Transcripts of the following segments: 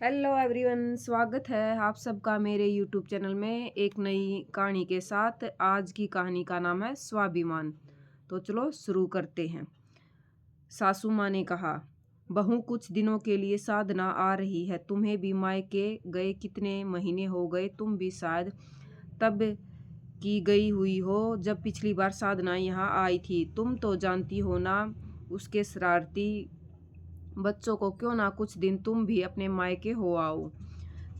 Hello everyone, स्वागत है आप सबका मेरे यूट्यूब चैनल में एक नई कहानी के साथ। आज की कहानी का नाम है स्वाभिमान। तो चलो शुरू करते हैं। सासू माँ ने कहा, बहू कुछ दिनों के लिए साधना आ रही है। तुम्हें भी मायके गए कितने महीने हो गए। तुम भी शायद तब की गई हुई हो जब पिछली बार साधना यहाँ आई थी। तुम तो जानती हो ना, उसके शरारती बच्चों को क्यों ना कुछ दिन तुम भी अपने मायके हो आओ।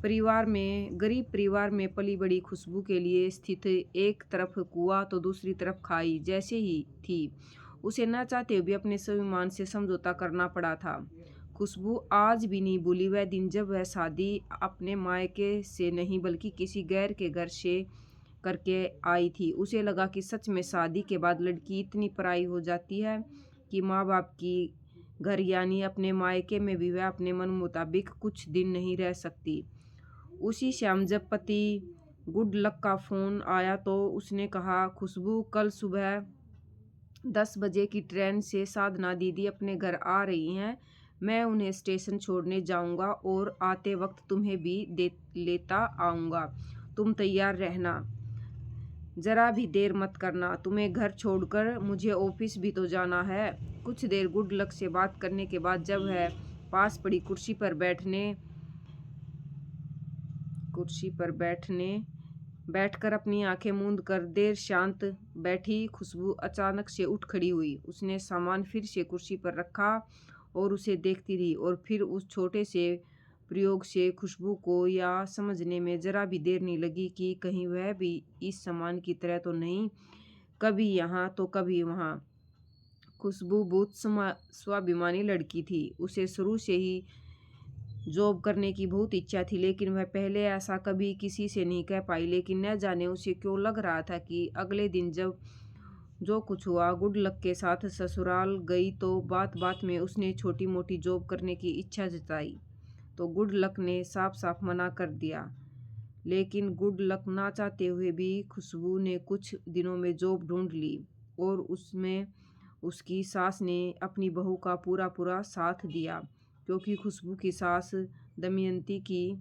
गरीब परिवार में पली बड़ी खुशबू के लिए स्थित एक तरफ कुआं तो दूसरी तरफ खाई जैसे ही थी। उसे न चाहते हुए भी अपने स्वाभिमान से समझौता करना पड़ा था। खुशबू आज भी नहीं भूली वह दिन जब वह शादी अपने मायके से नहीं बल्कि किसी गैर के घर से करके आई थी। उसे लगा कि सच में शादी के बाद लड़की इतनी पराई हो जाती है कि माँ बाप की घर यानी अपने मायके में भी वह अपने मन मुताबिक कुछ दिन नहीं रह सकती। उसी शाम जब पति गुड लक का फोन आया तो उसने कहा, खुशबू कल सुबह 10 बजे की ट्रेन से साधना दीदी अपने घर आ रही हैं। मैं उन्हें स्टेशन छोड़ने जाऊंगा और आते वक्त तुम्हें भी दे लेता आऊंगा। तुम तैयार रहना, जरा भी देर मत करना। तुम्हें घर छोड़कर मुझे ऑफिस भी तो जाना है। कुछ देर गुड लक से बात करने के बाद जब वह पास पड़ी कुर्सी पर बैठकर अपनी आंखें मूंद कर देर शांत बैठी, खुशबू अचानक से उठ खड़ी हुई। उसने सामान फिर से कुर्सी पर रखा और उसे देखती रही और फिर उस छोटे से प्रयोग से खुशबू को यह समझने में जरा भी देर नहीं लगी कि कहीं वह भी इस सामान की तरह तो नहीं, कभी यहाँ तो कभी वहाँ। खुशबू बहुत स्वाभिमानी लड़की थी। उसे शुरू से ही जॉब करने की बहुत इच्छा थी, लेकिन वह पहले ऐसा कभी किसी से नहीं कह पाई। लेकिन न जाने उसे क्यों लग रहा था कि अगले दिन जब जो कुछ हुआ, गुड लक के साथ ससुराल गई तो बात बात में उसने छोटी मोटी जॉब करने की इच्छा जताई तो गुड लक ने साफ साफ मना कर दिया। लेकिन गुड लक ना चाहते हुए भी खुशबू ने कुछ दिनों में जॉब ढूंढ ली और उसमें उसकी सास ने अपनी बहू का पूरा पूरा साथ दिया, क्योंकि खुशबू की सास दमयंती की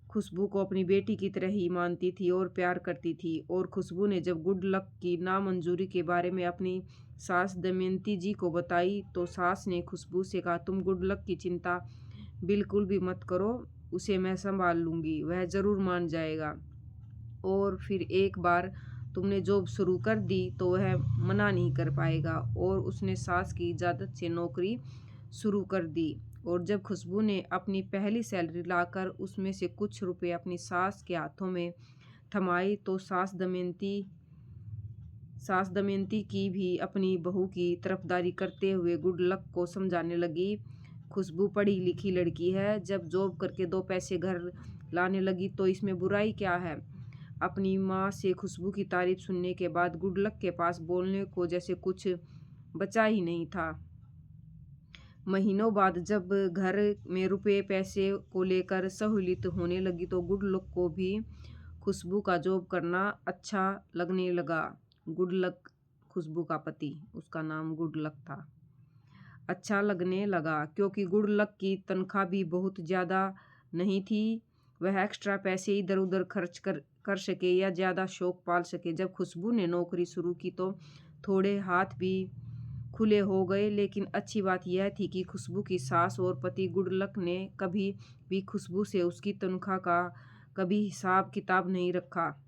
खुशबू को अपनी बेटी की तरह ही मानती थी और प्यार करती थी। और खुशबू ने जब गुड लक की नामंजूरी के बारे में अपनी सास दमयंती जी को बताई तो सास ने खुशबू से कहा, तुम गुड लक की चिंता बिल्कुल भी मत करो, उसे मैं संभाल लूँगी, वह ज़रूर मान जाएगा। और फिर एक बार तुमने जॉब शुरू कर दी तो वह मना नहीं कर पाएगा। और उसने सास की इजाज़त से नौकरी शुरू कर दी। और जब खुशबू ने अपनी पहली सैलरी लाकर उसमें से कुछ रुपए अपनी सास के हाथों में थमाई तो सास दमयंती की भी अपनी बहू की तरफदारी करते हुए गुड लक को समझाने लगी, खुशबू पढ़ी लिखी लड़की है, जब जॉब करके 2 पैसे घर लाने लगी तो इसमें बुराई क्या है। अपनी माँ से खुशबू की तारीफ सुनने के बाद गुड लक के पास बोलने को जैसे कुछ बचा ही नहीं था। महीनों बाद जब घर में रुपए पैसे को लेकर सहूलियत होने लगी तो गुड लक को भी खुशबू का जॉब करना अच्छा लगने लगा। गुड लक, खुशबू का पति, उसका नाम गुड लक था, अच्छा लगने लगा क्योंकि गुड लक की तनख्वाह भी बहुत ज़्यादा नहीं थी। वह एक्स्ट्रा पैसे इधर उधर खर्च कर सके या ज़्यादा शौक पाल सके। जब खुशबू ने नौकरी शुरू की तो थोड़े हाथ भी खुले हो गए। लेकिन अच्छी बात यह थी कि खुशबू की सास और पति गुड लक ने कभी भी खुशबू से उसकी तनख्वाह का कभी हिसाब किताब नहीं रखा।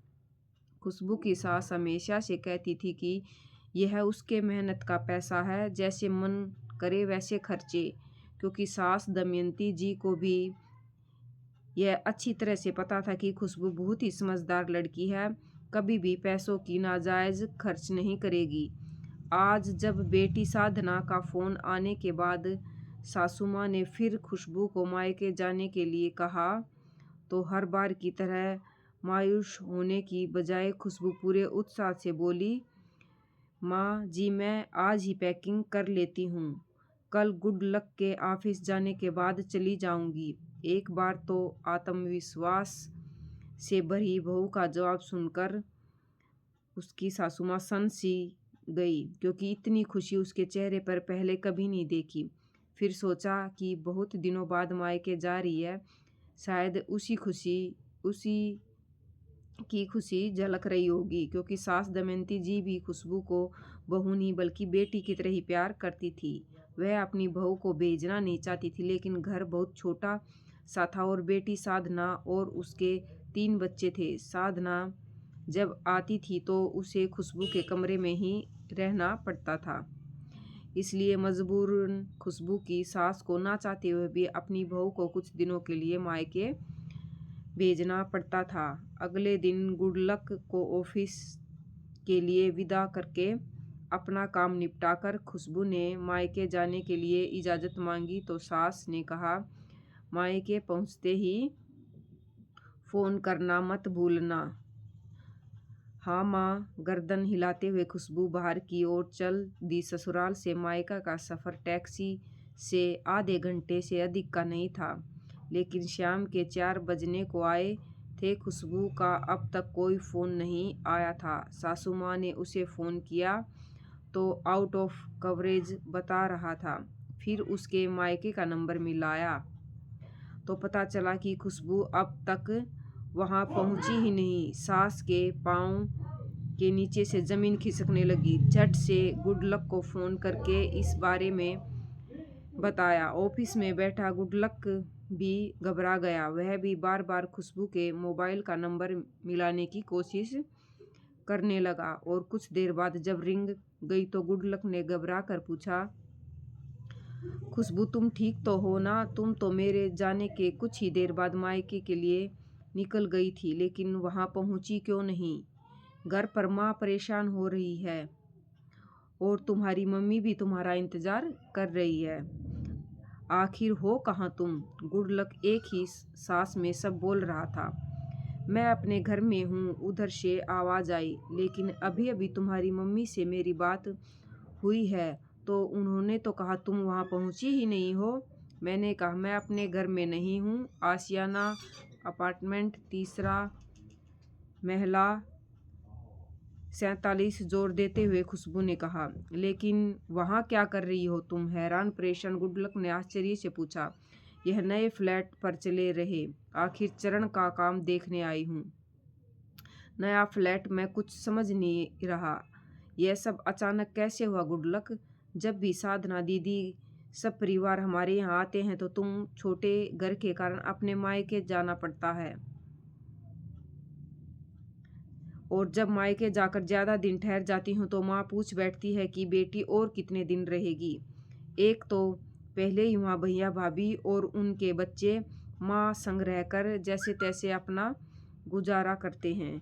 खुशबू की सास हमेशा से कहती थी कि यह उसके मेहनत का पैसा है, जैसे मन करे वैसे खर्चे। क्योंकि सास दमयंती जी को भी यह अच्छी तरह से पता था कि खुशबू बहुत ही समझदार लड़की है, कभी भी पैसों की नाजायज खर्च नहीं करेगी। आज जब बेटी साधना का फ़ोन आने के बाद सासू माँ ने फिर खुशबू को मायके जाने के लिए कहा तो हर बार की तरह मायूस होने की बजाय खुशबू पूरे उत्साह से बोली, माँ जी मैं आज ही पैकिंग कर लेती हूँ, कल गुड लक के ऑफिस जाने के बाद चली जाऊँगी। एक बार तो आत्मविश्वास से भरी बहू का जवाब सुनकर उसकी सासू माँ सन सी गई, क्योंकि इतनी खुशी उसके चेहरे पर पहले कभी नहीं देखी। फिर सोचा कि बहुत दिनों बाद मायके जा रही है, शायद उसी की खुशी झलक रही होगी, क्योंकि सास दमयंती जी भी खुशबू को बहू नहीं बल्कि बेटी की तरह ही प्यार करती थी। वह अपनी बहू को भेजना नहीं चाहती थी, लेकिन घर बहुत छोटा सा था और बेटी साधना और उसके 3 बच्चे थे। साधना जब आती थी तो उसे खुशबू के कमरे में ही रहना पड़ता था, इसलिए मजबूरन खुशबू की सास को ना चाहते हुए भी अपनी बहू को कुछ दिनों के लिए मायके भेजना पड़ता था। अगले दिन गुडलक को ऑफिस के लिए विदा करके अपना काम निपटाकर खुशबू ने मायके जाने के लिए इजाज़त मांगी तो सास ने कहा, मायके पहुंचते ही फ़ोन करना मत भूलना। हाँ माँ, गर्दन हिलाते हुए खुशबू बाहर की ओर चल दी। ससुराल से मायका का सफ़र टैक्सी से आधे घंटे से अधिक का नहीं था, लेकिन शाम के 4 बजने को आए थे। खुशबू का अब तक कोई फ़ोन नहीं आया था। सासू माँ ने उसे फ़ोन किया तो आउट ऑफ कवरेज बता रहा था। फिर उसके मायके का नंबर मिलाया तो पता चला कि खुशबू अब तक वहां पहुंची ही नहीं। सास के पांव के नीचे से जमीन खिसकने लगी। झट से गुडलक को फोन करके इस बारे में बताया। ऑफिस में बैठा गुडलक भी घबरा गया। वह भी बार बार खुशबू के मोबाइल का नंबर मिलाने की कोशिश करने लगा और कुछ देर बाद जब रिंग गई तो गुडलक ने घबरा कर पूछा, खुशबू तुम ठीक तो हो ना? तुम तो मेरे जाने के कुछ ही देर बाद मायके के लिए निकल गई थी, लेकिन वहां पहुंची क्यों नहीं? घर पर माँ परेशान हो रही है और तुम्हारी मम्मी भी तुम्हारा इंतजार कर रही है। आखिर हो कहाँ तुम? गुडलक एक ही सांस में सब बोल रहा था। मैं अपने घर में हूँ, उधर से आवाज़ आई, लेकिन अभी अभी तुम्हारी मम्मी से मेरी बात हुई है तो उन्होंने तो कहा तुम वहाँ पहुँची ही नहीं हो। मैंने कहा मैं अपने घर में नहीं हूँ। आशियाना अपार्टमेंट 3रा महला 47 जोर देते हुए खुशबू ने कहा। लेकिन वहाँ क्या कर रही हो तुम? हैरान परेशान गुडलक ने आश्चर्य से पूछा। यह नए फ्लैट पर चले रहे आखिर चरण का काम देखने आई हूँ। नया फ्लैट? मैं कुछ समझ नहीं रहा। यह सब अचानक कैसे हुआ गुडलक? जब भी साधना दीदी सब परिवार हमारे यहाँ आते हैं तो तुम छोटे घर के कारण अपने मायके जाना पड़ता है, और जब मायके जाकर ज्यादा दिन ठहर जाती हूँ तो माँ पूछ बैठती है कि बेटी और कितने दिन रहेगी। एक तो पहले ही वहाँ भैया भाभी और उनके बच्चे माँ संग रहकर जैसे तैसे अपना गुजारा करते हैं,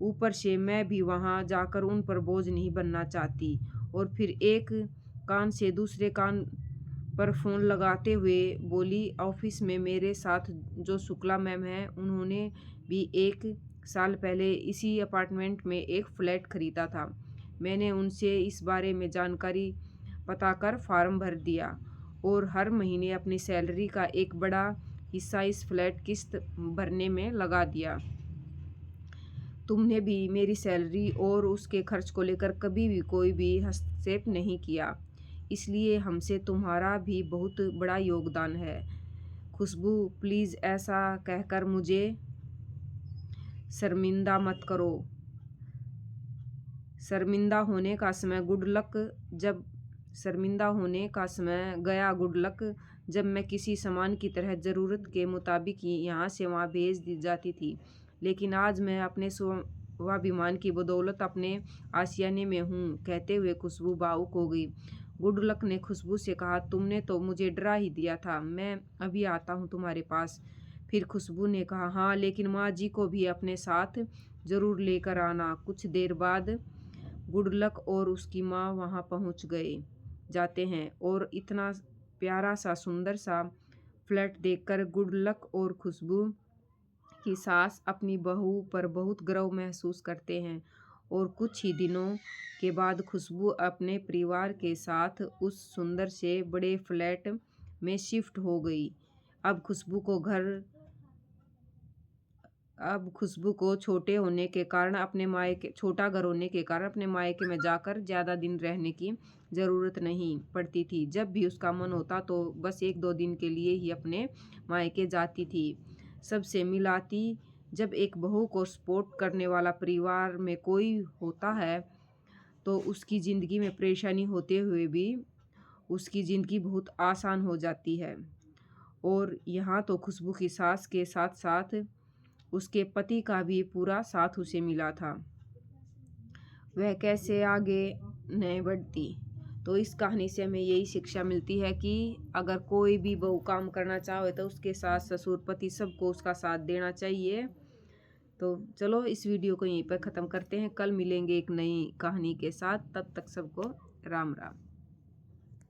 ऊपर से मैं भी वहाँ जाकर उन पर बोझ नहीं बनना चाहती। और फिर एक कान से दूसरे कान पर फ़ोन लगाते हुए बोली, ऑफिस में मेरे साथ जो शुक्ला मैम हैं उन्होंने भी 1 साल पहले इसी अपार्टमेंट में एक फ्लैट खरीदा था। मैंने उनसे इस बारे में जानकारी पता कर फॉर्म भर दिया और हर महीने अपनी सैलरी का एक बड़ा हिस्सा इस फ्लैट किस्त भरने में लगा दिया। तुमने भी मेरी सैलरी और उसके खर्च को लेकर कभी भी कोई भी हस्तक्षेप नहीं किया, इसलिए हमसे तुम्हारा भी बहुत बड़ा योगदान है। खुशबू प्लीज़ ऐसा कहकर मुझे शर्मिंदा मत करो। शर्मिंदा होने का समय गया गुडलक, जब मैं किसी सामान की तरह ज़रूरत के मुताबिक यहाँ से वहाँ भेज दी जाती थी, लेकिन आज मैं अपने स्वाभिमान की बदौलत अपने आशियाने में हूँ। कहते हुए खुशबू भावुक हो गई। गुडलक ने खुशबू से कहा, तुमने तो मुझे डरा ही दिया था, मैं अभी आता हूँ तुम्हारे पास। फिर खुशबू ने कहा, हाँ लेकिन माँ जी को भी अपने साथ ज़रूर लेकर आना। कुछ देर बाद गुडलक और उसकी माँ वहाँ पहुँच जाते हैं और इतना प्यारा सा सुंदर सा फ्लैट देखकर गुडलक और खुशबू की सास अपनी बहू पर बहुत गर्व महसूस करते हैं। और कुछ ही दिनों के बाद खुशबू अपने परिवार के साथ उस सुंदर से बड़े फ्लैट में शिफ्ट हो गई। अब खुशबू को छोटा घर होने के कारण अपने मायके में जाकर ज़्यादा दिन रहने की ज़रूरत नहीं पड़ती थी। जब भी उसका मन होता तो बस 1-2 दिन के लिए ही अपने मायके जाती थी, सबसे मिलाती। जब एक बहू को सपोर्ट करने वाला परिवार में कोई होता है तो उसकी ज़िंदगी में परेशानी होते हुए भी उसकी ज़िंदगी बहुत आसान हो जाती है। और यहाँ तो खुशबू की सास के साथ साथ उसके पति का भी पूरा साथ उसे मिला था। वह कैसे आगे नहीं बढ़ती। तो इस कहानी से हमें यही शिक्षा मिलती है कि अगर कोई भी बहू काम करना चाहे तो उसके सास ससुर पति सबको उसका साथ देना चाहिए। तो चलो इस वीडियो को यहीं पर ख़त्म करते हैं। कल मिलेंगे एक नई कहानी के साथ। तब तक सबको राम राम।